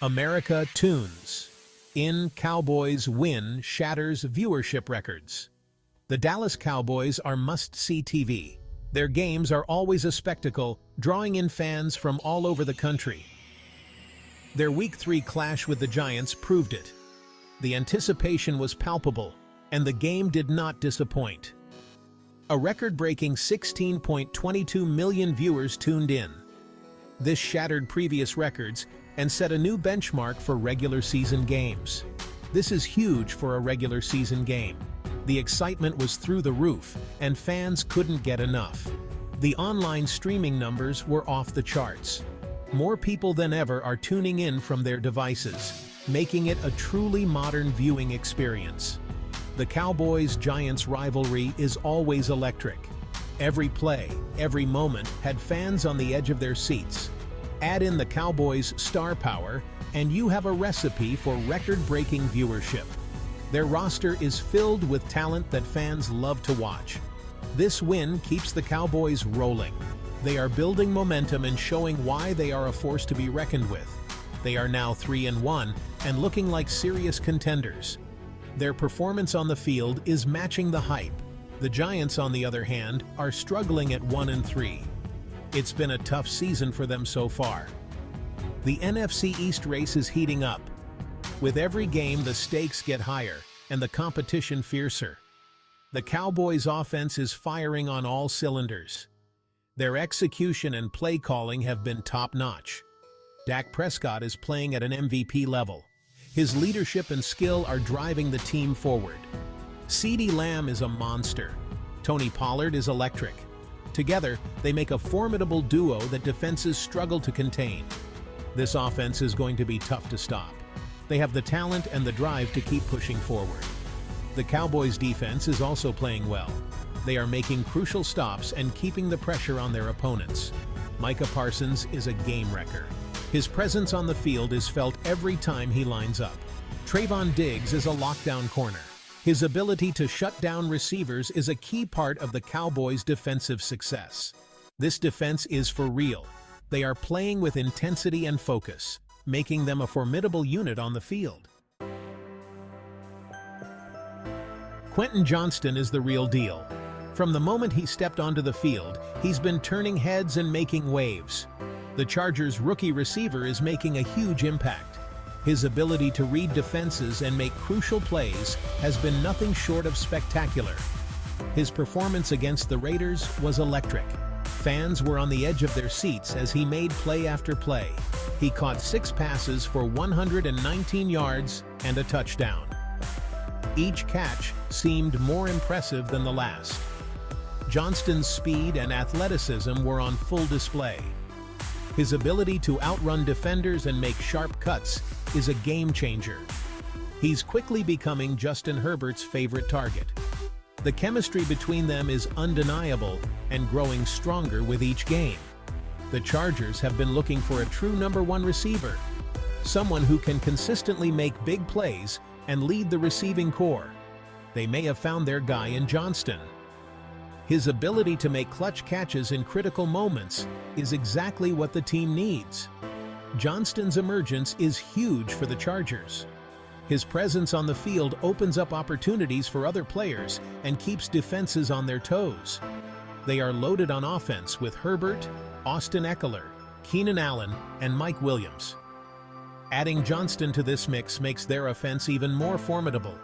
America tunes. In Cowboys win shatters viewership records. The Dallas Cowboys are must-see TV. Their games are always a spectacle, drawing in fans from all over the country. Their Week 3 clash with the Giants proved it. The anticipation was palpable, and the game did not disappoint. A record-breaking 16.22 million viewers tuned in. This shattered previous records and set a new benchmark for regular season games. This is huge for a regular season game. The excitement was through the roof, and fans couldn't get enough. The online streaming numbers were off the charts. More people than ever are tuning in from their devices, making it a truly modern viewing experience. The Cowboys-Giants rivalry is always electric. Every play, every moment had fans on the edge of their seats. Add in the Cowboys' star power, and you have a recipe for record-breaking viewership. Their roster is filled with talent that fans love to watch. This win keeps the Cowboys rolling. They are building momentum and showing why they are a force to be reckoned with. They are now 3-1 and looking like serious contenders. Their performance on the field is matching the hype. The Giants, on the other hand, are struggling at 1-3. It's been a tough season for them so far. The NFC East race is heating up. With every game, the stakes get higher and the competition fiercer. The Cowboys' offense is firing on all cylinders. Their execution and play calling have been top-notch. Dak Prescott is playing at an MVP level. His leadership and skill are driving the team forward. CeeDee Lamb is a monster. Tony Pollard is electric. Together, they make a formidable duo that defenses struggle to contain. This offense is going to be tough to stop. They have the talent and the drive to keep pushing forward. The Cowboys' defense is also playing well. They are making crucial stops and keeping the pressure on their opponents. Micah Parsons is a game-wrecker. His presence on the field is felt every time he lines up. Trayvon Diggs is a lockdown corner. His ability to shut down receivers is a key part of the Cowboys' defensive success. This defense is for real. They are playing with intensity and focus, making them a formidable unit on the field. Quentin Johnston is the real deal. From the moment he stepped onto the field, he's been turning heads and making waves. The Chargers' rookie receiver is making a huge impact. His ability to read defenses and make crucial plays has been nothing short of spectacular. His performance against the Raiders was electric. Fans were on the edge of their seats as he made play after play. He caught 6 passes for 119 yards and a touchdown. Each catch seemed more impressive than the last. Johnston's speed and athleticism were on full display. His ability to outrun defenders and make sharp cuts is a game-changer. He's quickly becoming Justin Herbert's favorite target. The chemistry between them is undeniable and growing stronger with each game. The Chargers have been looking for a true number 1 receiver, someone who can consistently make big plays and lead the receiving corps. They may have found their guy in Johnston. His ability to make clutch catches in critical moments is exactly what the team needs. Johnston's emergence is huge for the Chargers. His presence on the field opens up opportunities for other players and keeps defenses on their toes. They are loaded on offense with Herbert, Austin Eckler, Keenan Allen, and Mike Williams. Adding Johnston to this mix makes their offense even more formidable.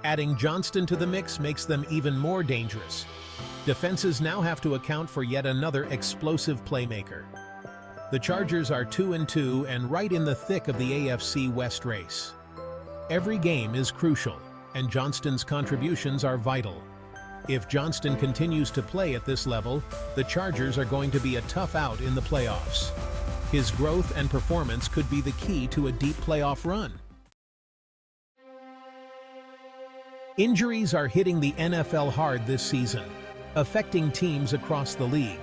Adding Johnston to the mix makes them even more dangerous. Defenses now have to account for yet another explosive playmaker. The Chargers are 2-2 and right in the thick of the AFC West race. Every game is crucial, and Johnston's contributions are vital. If Johnston continues to play at this level, the Chargers are going to be a tough out in the playoffs. His growth and performance could be the key to a deep playoff run. Injuries are hitting the NFL hard this season, affecting teams across the league.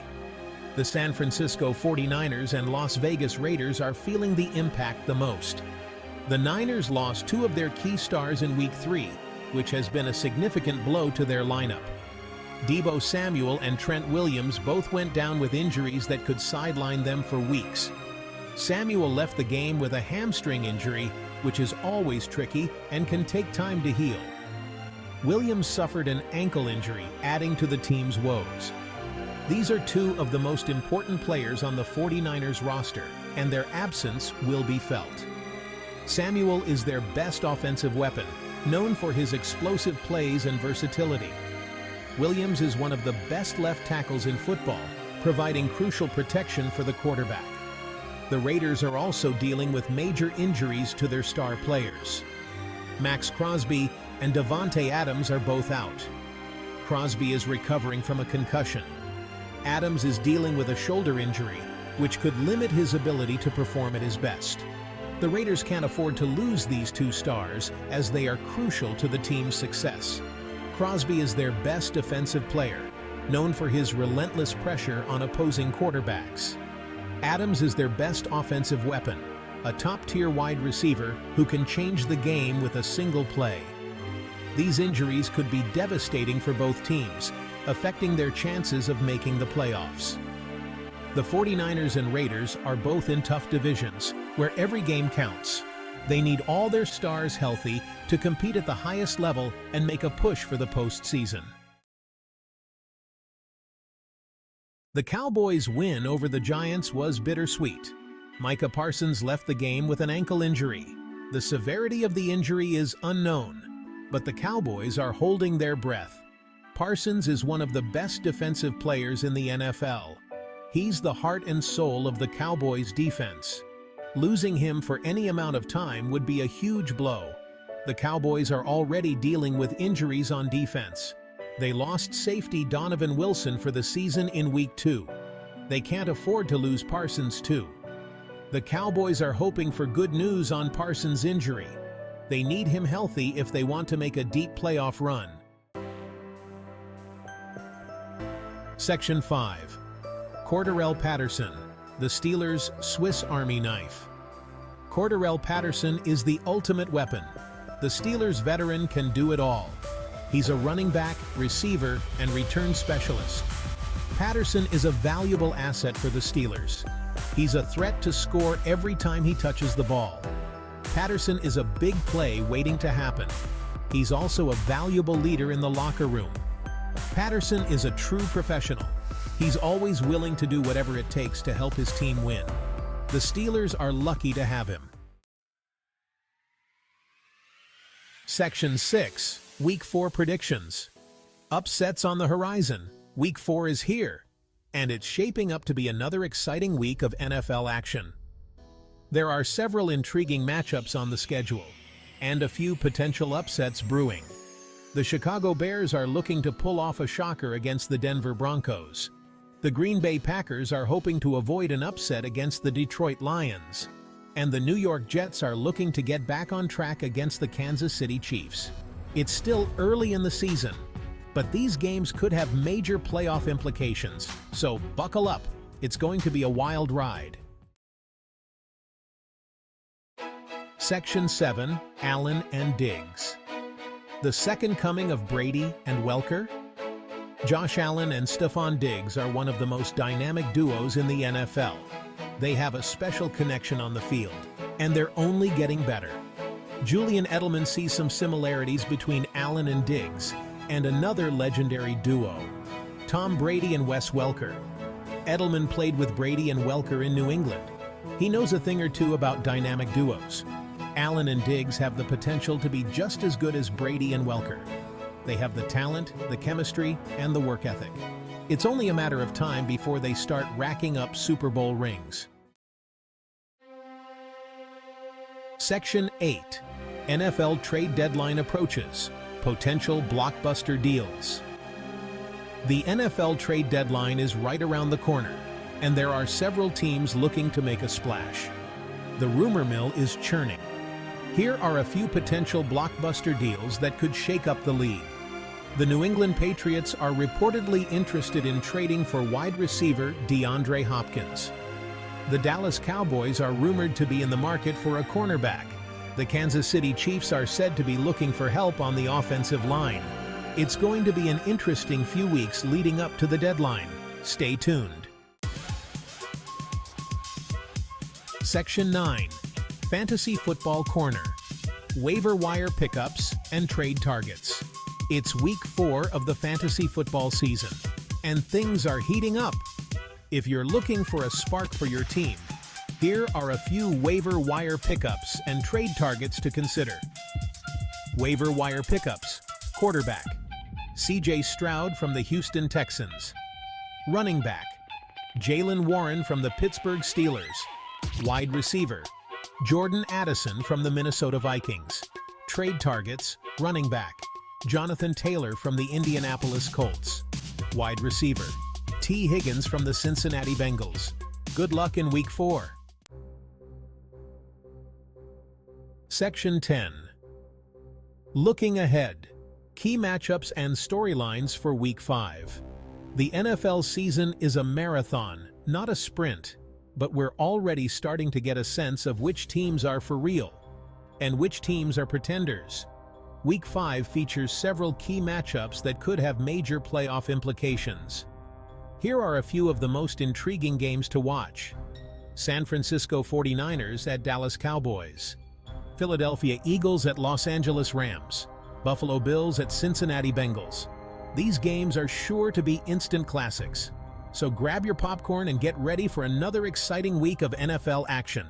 The San Francisco 49ers and Las Vegas Raiders are feeling the impact the most. The Niners lost 2 of their key stars in Week 3, which has been a significant blow to their lineup. Deebo Samuel and Trent Williams both went down with injuries that could sideline them for weeks. Samuel left the game with a hamstring injury, which is always tricky and can take time to heal. Williams suffered an ankle injury, adding to the team's woes. These are two of the most important players on the 49ers roster, and their absence will be felt. Samuel is their best offensive weapon, known for his explosive plays and versatility. Williams is one of the best left tackles in football, providing crucial protection for the quarterback. The Raiders are also dealing with major injuries to their star players. Max Crosby and Davante Adams are both out. Crosby is recovering from a concussion. Adams is dealing with a shoulder injury, which could limit his ability to perform at his best. The Raiders can't afford to lose these two stars, as they are crucial to the team's success. Crosby is their best defensive player, known for his relentless pressure on opposing quarterbacks. Adams is their best offensive weapon, a top-tier wide receiver who can change the game with a single play. These injuries could be devastating for both teams, affecting their chances of making the playoffs. The 49ers and Raiders are both in tough divisions, where every game counts. They need all their stars healthy to compete at the highest level and make a push for the postseason. The Cowboys' win over the Giants was bittersweet. Micah Parsons left the game with an ankle injury. The severity of the injury is unknown, but the Cowboys are holding their breath. Parsons is one of the best defensive players in the NFL. He's the heart and soul of the Cowboys' defense. Losing him for any amount of time would be a huge blow. The Cowboys are already dealing with injuries on defense. They lost safety Donovan Wilson for the season in Week 2. They can't afford to lose Parsons too. The Cowboys are hoping for good news on Parsons' injury. They need him healthy if they want to make a deep playoff run. Section 5. Cordarrelle Patterson, the Steelers' Swiss Army knife. Cordarrelle Patterson is the ultimate weapon. The Steelers' veteran can do it all. He's a running back, receiver, and return specialist. Patterson is a valuable asset for the Steelers. He's a threat to score every time he touches the ball. Patterson is a big play waiting to happen. He's also a valuable leader in the locker room. Patterson is a true professional. He's always willing to do whatever it takes to help his team win. The Steelers are lucky to have him. Section 6. Week 4 predictions. Upsets on the horizon. Week 4 is here, and it's shaping up to be another exciting week of NFL action. There are several intriguing matchups on the schedule, and a few potential upsets brewing. The Chicago Bears are looking to pull off a shocker against the Denver Broncos. The Green Bay Packers are hoping to avoid an upset against the Detroit Lions. And the New York Jets are looking to get back on track against the Kansas City Chiefs. It's still early in the season, but these games could have major playoff implications, so buckle up. It's going to be a wild ride. Section 7. Allen and Diggs. The second coming of Brady and Welker? Josh Allen and Stephon Diggs are one of the most dynamic duos in the NFL. They have a special connection on the field, and they're only getting better. Julian Edelman sees some similarities between Allen and Diggs, and another legendary duo, Tom Brady and Wes Welker. Edelman played with Brady and Welker in New England. He knows a thing or two about dynamic duos. Allen and Diggs have the potential to be just as good as Brady and Welker. They have the talent, the chemistry, and the work ethic. It's only a matter of time before they start racking up Super Bowl rings. Section 8. NFL trade deadline approaches. Potential blockbuster deals. The NFL trade deadline is right around the corner, and there are several teams looking to make a splash. The rumor mill is churning. Here are a few potential blockbuster deals that could shake up the league. The New England Patriots are reportedly interested in trading for wide receiver DeAndre Hopkins. The Dallas Cowboys are rumored to be in the market for a cornerback. The Kansas City Chiefs are said to be looking for help on the offensive line. It's going to be an interesting few weeks leading up to the deadline. Stay tuned. Section 9. Fantasy Football Corner. Waiver wire pickups and trade targets. It's week 4 of the fantasy football season, and things are heating up. If you're looking for a spark for your team, here are a few waiver wire pickups and trade targets to consider. Waiver wire pickups. Quarterback, C.J. Stroud from the Houston Texans. Running back, Jaylen Warren from the Pittsburgh Steelers. Wide receiver, Jordan Addison from the Minnesota Vikings. Trade targets, running back, Jonathan Taylor from the Indianapolis Colts. Wide receiver, T. Higgins from the Cincinnati Bengals. Good luck in Week 4. Section 10. Looking ahead. Key matchups and storylines for Week 5. The NFL season is a marathon, not a sprint, but we're already starting to get a sense of which teams are for real and which teams are pretenders. Week 5 features several key matchups that could have major playoff implications. Here are a few of the most intriguing games to watch. San Francisco 49ers at Dallas Cowboys. Philadelphia Eagles at Los Angeles Rams. Buffalo Bills at Cincinnati Bengals. These games are sure to be instant classics. So grab your popcorn and get ready for another exciting week of NFL action.